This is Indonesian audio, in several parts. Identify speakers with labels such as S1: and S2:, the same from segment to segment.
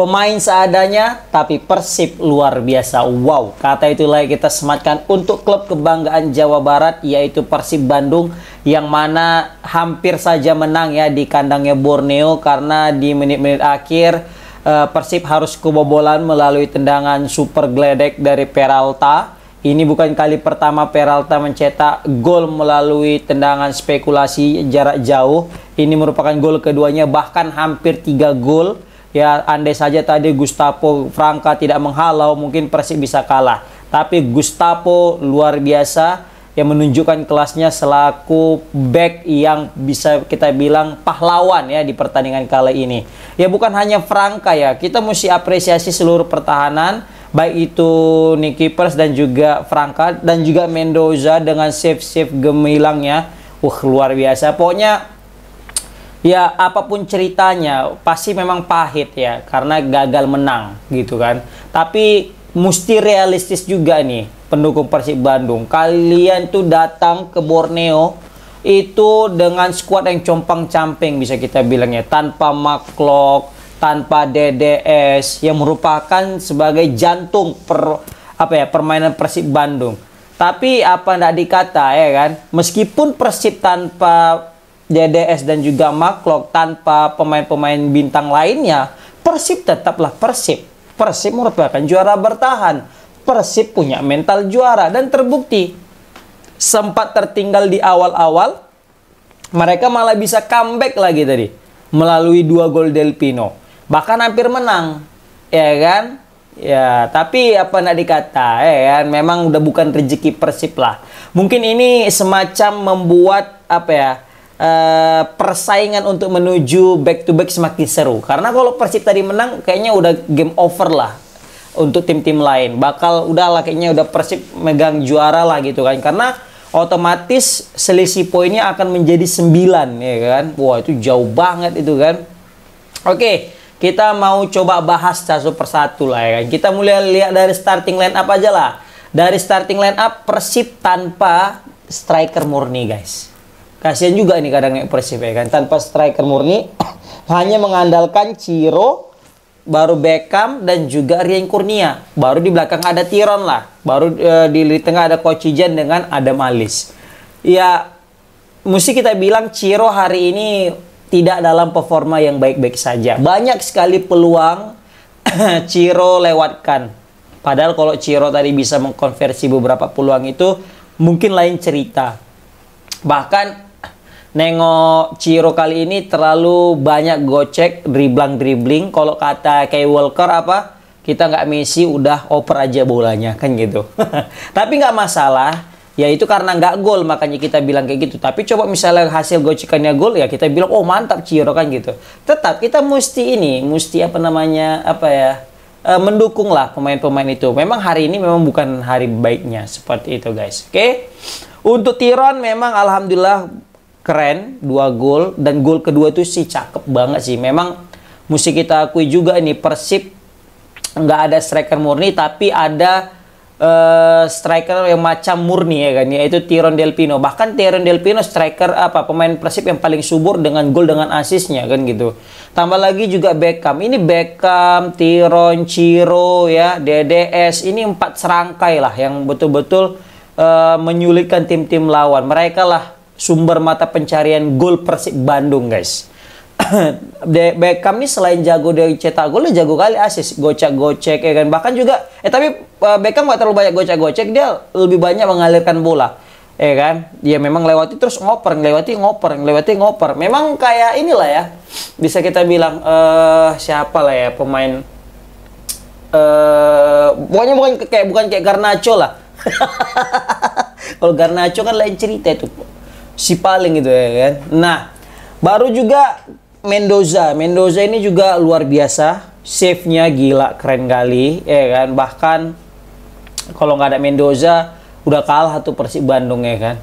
S1: Pemain seadanya, tapi Persib luar biasa. Wow, kata itulah yang kita sematkan untuk klub kebanggaan Jawa Barat, yaitu Persib Bandung, yang mana hampir saja menang ya di kandangnya Borneo, karena di menit-menit akhir Persib harus kebobolan melalui tendangan super geledek dari Peralta. Ini bukan kali pertama Peralta mencetak gol melalui tendangan spekulasi jarak jauh. Ini merupakan gol keduanya, bahkan hampir 3 gol. Ya, andai saja tadi Gustavo Franca tidak menghalau, mungkin Persib bisa kalah. Tapi Gustavo luar biasa, yang menunjukkan kelasnya selaku back yang bisa kita bilang pahlawan ya di pertandingan kali ini. Ya, bukan hanya Franca ya, kita mesti apresiasi seluruh pertahanan, baik itu Nicky Pers dan juga Franca, dan juga Mendoza dengan save-save gemilangnya. Luar biasa. Pokoknya ya, apapun ceritanya pasti memang pahit ya, karena gagal menang gitu kan. Tapi mesti realistis juga nih pendukung Persib Bandung. Kalian tuh datang ke Borneo itu dengan skuad yang compang-camping bisa kita bilang ya, tanpa Maklok, tanpa DDS yang merupakan sebagai jantung permainan Persib Bandung. Tapi apa ndak dikata ya kan, meskipun Persib tanpa DDS dan juga Maklok, tanpa pemain-pemain bintang lainnya, Persib tetaplah Persib. Persib merupakan juara bertahan. Persib punya mental juara, dan terbukti sempat tertinggal di awal-awal, mereka malah bisa comeback lagi tadi melalui 2 gol Del Pino. Bahkan hampir menang, ya kan? Ya, tapi apa nak dikata, ya kan? Memang udah bukan rezeki Persib lah. Mungkin ini semacam membuat persaingan untuk menuju back to back semakin seru. Karena kalau Persib tadi menang, kayaknya udah game over lah untuk tim-tim lain. Udahlah kayaknya udah Persib megang juara lah gitu kan. Karena otomatis selisih poinnya akan menjadi 9 ya kan. Wah, itu jauh banget itu kan. Oke, kita mau coba bahas satu persatu lah ya kan. Kita mulai lihat dari starting line up aja lah. Dari starting line up, Persib tanpa striker murni guys. Kasihan juga nih kadang Persib ya kan, tanpa striker murni, hanya mengandalkan Ciro, baru Beckham, dan juga Rian Kurnia. Baru di belakang ada Tiron lah. Baru di tengah ada Kocijan dengan Adam Alis. Ya, mesti kita bilang Ciro hari ini tidak dalam performa yang baik-baik saja. Banyak sekali peluang Ciro lewatkan. Padahal kalau Ciro tadi bisa mengkonversi beberapa peluang itu, mungkin lain cerita. Bahkan nengok Ciro kali ini terlalu banyak gocek, dribbling. Kalau kata kayak Walker kita nggak Messi udah oper aja bolanya kan gitu. Tapi nggak masalah, ya itu karena nggak gol makanya kita bilang kayak gitu. Tapi coba misalnya hasil gocekannya gol, ya kita bilang oh mantap Ciro kan gitu. Tetap kita mesti mendukung lah pemain-pemain itu. Memang hari ini memang bukan hari baiknya seperti itu guys. Oke. Untuk Tiron memang alhamdulillah keren, 2 gol, dan gol kedua itu sih cakep banget sih. Memang mesti kita akui juga ini Persib nggak ada striker murni, tapi ada striker yang macam murni ya kan, yaitu Tiron Del Pino. Bahkan Tiron Del Pino striker pemain Persib yang paling subur dengan gol dengan asisnya kan gitu. Tambah lagi juga Beckham. Ini Beckham, Tiron, Ciro ya, DDS. Ini 4 serangkai lah yang betul-betul menyulitkan tim-tim lawan. Mereka lah sumber mata pencarian gol Persib Bandung guys. Beckham nih selain jago dari cetak gol, dia jago kali asis, gocek-gocek ya kan. Bahkan juga tapi Beckham gak terlalu banyak gocek-gocek, dia lebih banyak mengalirkan bola ya kan. Dia memang lewati terus ngoper, ngoper. Memang kayak inilah ya, bisa kita bilang siapa lah ya pemain pokoknya bukan kayak Garnacho lah. Kalau Garnacho kan lain cerita itu, si paling gitu ya kan. Nah, baru juga Mendoza ini juga luar biasa, save-nya gila, keren kali ya kan. Bahkan kalau nggak ada Mendoza udah kalah tuh Persib Bandung ya kan.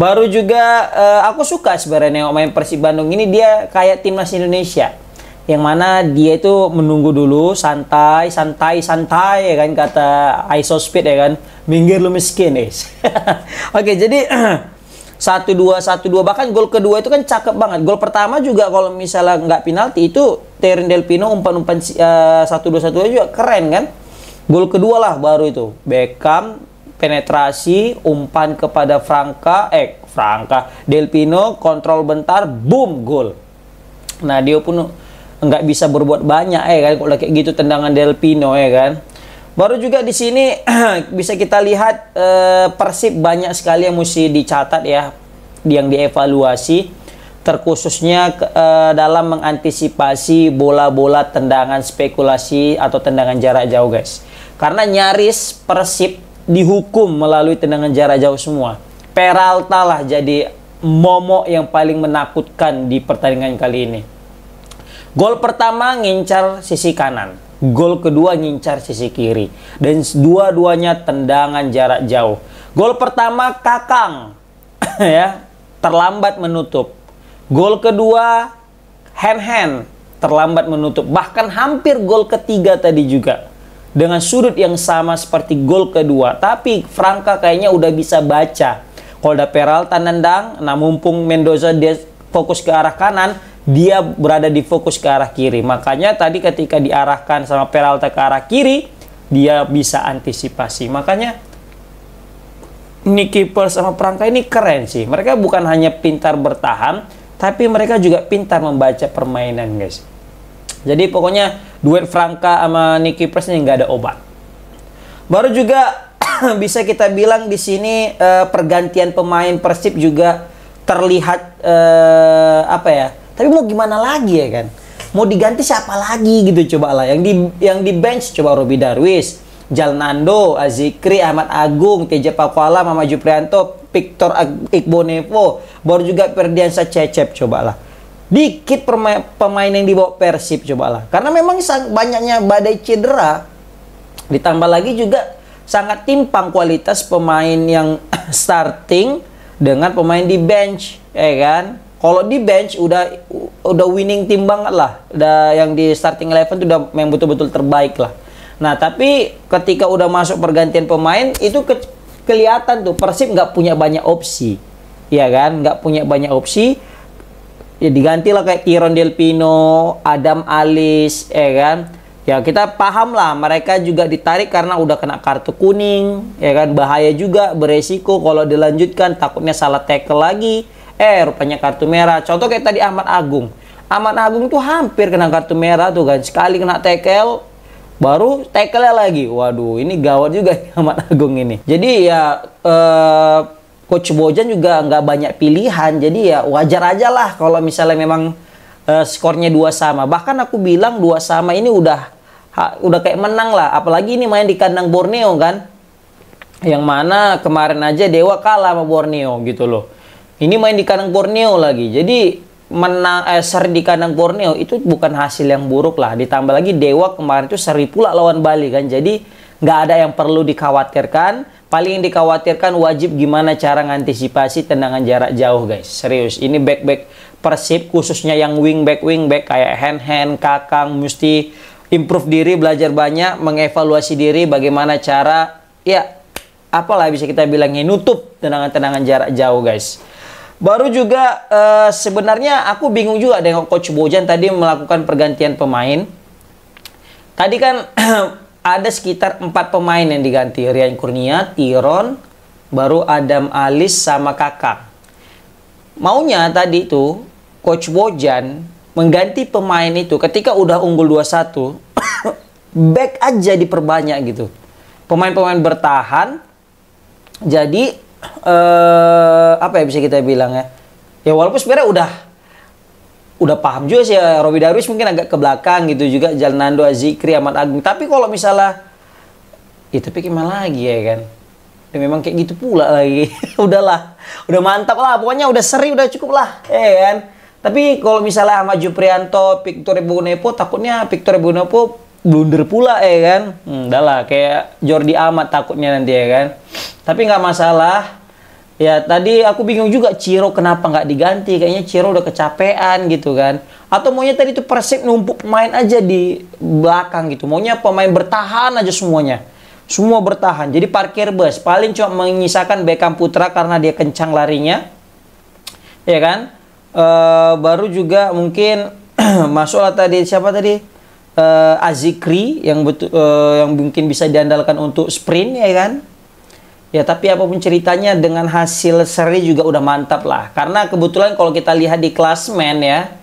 S1: Baru juga aku suka sebenarnya nengok main Persib Bandung ini, dia kayak timnas Indonesia yang mana dia itu menunggu dulu, santai ya kan, kata Iso Speed ya kan, minggir lu miskin Oke, jadi 1-2, 1-2, bahkan gol kedua itu kan cakep banget. Gol pertama juga kalau misalnya nggak penalti itu Terin Del Pino umpan-umpan 1-2 juga keren kan. Gol kedua lah baru itu Beckham penetrasi umpan kepada Franca Del Pino kontrol bentar, boom, gol. Nah dia pun nggak bisa berbuat banyak kan kalau kayak gitu tendangan Del Pino kan. Baru juga di sini bisa kita lihat Persib banyak sekali yang mesti dicatat ya, yang dievaluasi, terkhususnya dalam mengantisipasi bola-bola tendangan spekulasi atau tendangan jarak jauh guys. Karena nyaris Persib dihukum melalui tendangan jarak jauh semua. Peralta lah jadi momok yang paling menakutkan di pertandingan kali ini. Gol pertama ngincar sisi kanan, gol kedua ngincar sisi kiri, dan dua-duanya tendangan jarak jauh. Gol pertama Kakang ya, terlambat menutup. Gol kedua hand terlambat menutup. Bahkan hampir gol ketiga tadi juga dengan sudut yang sama seperti gol kedua, tapi Franca kayaknya udah bisa baca. Kalau ada Peralta nendang, nah mumpung Mendoza dia fokus ke arah kanan, dia berada di fokus ke arah kiri. Makanya tadi ketika diarahkan sama Peralta ke arah kiri, dia bisa antisipasi. Makanya ini kiper sama Franca ini keren sih. Mereka bukan hanya pintar bertahan, tapi mereka juga pintar membaca permainan guys. Jadi pokoknya duet Franca sama Nicky Press ini nggak ada obat. Baru juga bisa kita bilang di sini pergantian pemain Persib juga terlihat apa ya? Tapi mau gimana lagi ya kan? Mau diganti siapa lagi gitu coba lah. Yang di bench coba Robi Darwis, Jalnando, Azikri, Ahmad Agung, Teja Pakuala, Mama Juprianto, Victor Iqbonevo, baru juga Ferdiansyah Cecep coba lah. Dikit pemain yang dibawa Persib cobalah. Karena memang banyaknya badai cedera. Ditambah lagi juga sangat timpang kualitas pemain yang starting dengan pemain di bench, ya kan? Kalau di bench udah winning tim banget lah. Udah yang di starting 11 itu udah yang betul-betul terbaik lah. Nah, tapi ketika udah masuk pergantian pemain itu kelihatan tuh Persib nggak punya banyak opsi. Ya kan? Nggak punya banyak opsi. Ya digantilah kayak Tyrone Del Pino, Adam Alis, ya kan? Ya kita paham lah mereka juga ditarik karena udah kena kartu kuning, ya kan? Bahaya juga, beresiko kalau dilanjutkan takutnya salah tackle lagi. Rupanya kartu merah. Contoh kayak tadi Ahmad Agung. Ahmad Agung tuh hampir kena kartu merah tuh kan. Sekali kena tackle, baru tackle-nya lagi. Waduh, ini gawat juga Ahmad Agung ini. Jadi ya Coach Bojan juga nggak banyak pilihan, jadi ya wajar aja lah kalau misalnya memang skornya 2 sama. Bahkan aku bilang 2 sama ini udah kayak menang lah. Apalagi ini main di kandang Borneo kan, yang mana kemarin aja Dewa kalah sama Borneo gitu loh. Ini main di kandang Borneo lagi, jadi menang seri di kandang Borneo itu bukan hasil yang buruk lah. Ditambah lagi Dewa kemarin itu seri pula lawan Bali kan, jadi nggak ada yang perlu dikhawatirkan. Paling yang dikhawatirkan wajib gimana cara ngantisipasi tendangan jarak jauh guys. Serius, ini back Persib khususnya yang wing back kayak hand Kakang mesti improve diri, belajar banyak, mengevaluasi diri bagaimana cara ya apalah bisa kita bilangnya nutup tendangan-tendangan jarak jauh guys. Baru juga sebenarnya aku bingung juga dengan Coach Bojan tadi melakukan pergantian pemain. Tadi kan ada sekitar 4 pemain yang diganti. Rian Kurnia, Tyrone, baru Adam Alis sama Kakak. Maunya tadi itu Coach Bojan mengganti pemain itu ketika udah unggul 2-1 back aja diperbanyak gitu. Pemain-pemain bertahan. Jadi apa ya bisa kita bilang ya? Ya walaupun sebenarnya udah paham juga sih ya, Robi Darwis mungkin agak ke belakang gitu juga, Jalnando, Azikri, Ahmad Agung. Tapi kalau misalnya ya tapi gimana lagi ya kan? Ya memang kayak gitu pula lagi. Udahlah, udah mantap lah. Pokoknya udah seri, udah cukup lah, ya kan? Tapi kalau misalnya sama Juprianto, Victor Iqbonevo, takutnya Victor Iqbonevo blunder pula, ya kan? Udahlah, kayak Jordi Amat takutnya nanti, ya kan? Tapi nggak masalah. Ya tadi aku bingung juga Ciro kenapa nggak diganti. Kayaknya Ciro udah kecapean gitu kan. Atau maunya tadi tuh Persib numpuk pemain aja di belakang gitu. Maunya pemain bertahan aja semuanya. Semua bertahan. Jadi parkir bus. Paling cuma menyisakan Beckham Putra karena dia kencang larinya. ya kan? Baru juga mungkin masuklah tadi siapa tadi? Azikri yang yang mungkin bisa diandalkan untuk sprint, ya kan? Ya, tapi apapun ceritanya dengan hasil seri juga udah mantap lah. Karena kebetulan kalau kita lihat di klasmen ya,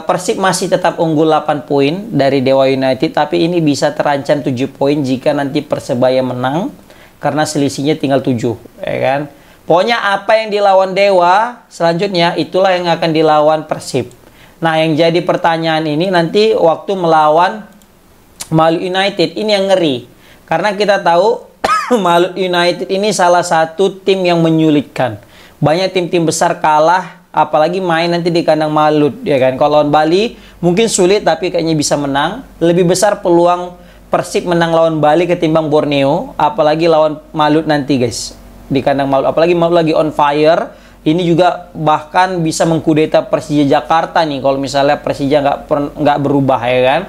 S1: Persib masih tetap unggul 8 poin dari Dewa United, tapi ini bisa terancam 7 poin jika nanti Persebaya menang karena selisihnya tinggal 7, ya kan? Pokoknya apa yang dilawan Dewa selanjutnya itulah yang akan dilawan Persib. Nah, yang jadi pertanyaan ini nanti waktu melawan Maluku United ini yang ngeri. Karena kita tahu Maluku United ini salah satu tim yang menyulitkan. Banyak tim-tim besar kalah, apalagi main nanti di kandang Maluku, ya kan? Kalau lawan Bali mungkin sulit, tapi kayaknya bisa menang. Lebih besar peluang Persib menang lawan Bali ketimbang Borneo, apalagi lawan Maluku nanti, guys. Di kandang Maluku, apalagi Maluku lagi on fire. Ini juga bahkan bisa mengkudeta Persija Jakarta nih kalau misalnya Persija nggak berubah, ya kan?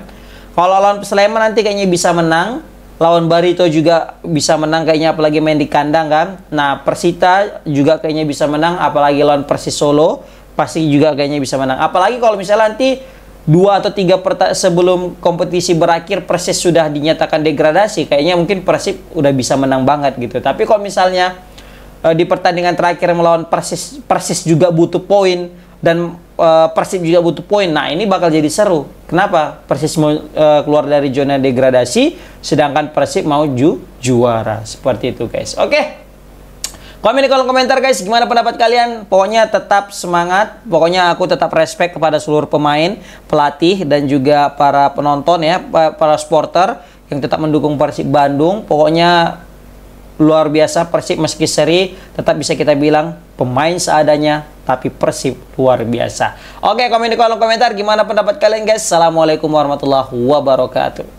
S1: Kalau lawan Sleman nanti kayaknya bisa menang. Lawan Barito juga bisa menang kayaknya, apalagi main di kandang kan. Nah, Persita juga kayaknya bisa menang, apalagi lawan Persis Solo pasti juga kayaknya bisa menang. Apalagi kalau misalnya nanti 2 atau 3 sebelum kompetisi berakhir Persis sudah dinyatakan degradasi, kayaknya mungkin Persib udah bisa menang banget gitu. Tapi kalau misalnya di pertandingan terakhir melawan Persis juga butuh poin dan Persib juga butuh poin. Nah, ini bakal jadi seru. Kenapa? Persis mau keluar dari zona degradasi, sedangkan Persib mau juara. Seperti itu, guys. Oke. Komen di kolom komentar, guys. Gimana pendapat kalian? Pokoknya tetap semangat. Pokoknya aku tetap respect kepada seluruh pemain, pelatih, dan juga para penonton ya, para supporter yang tetap mendukung Persib Bandung. Pokoknya luar biasa Persib meski seri, tetap bisa kita bilang pemain seadanya, tapi Persib luar biasa. Oke, komen di kolom komentar gimana pendapat kalian, guys. Assalamualaikum warahmatullahi wabarakatuh.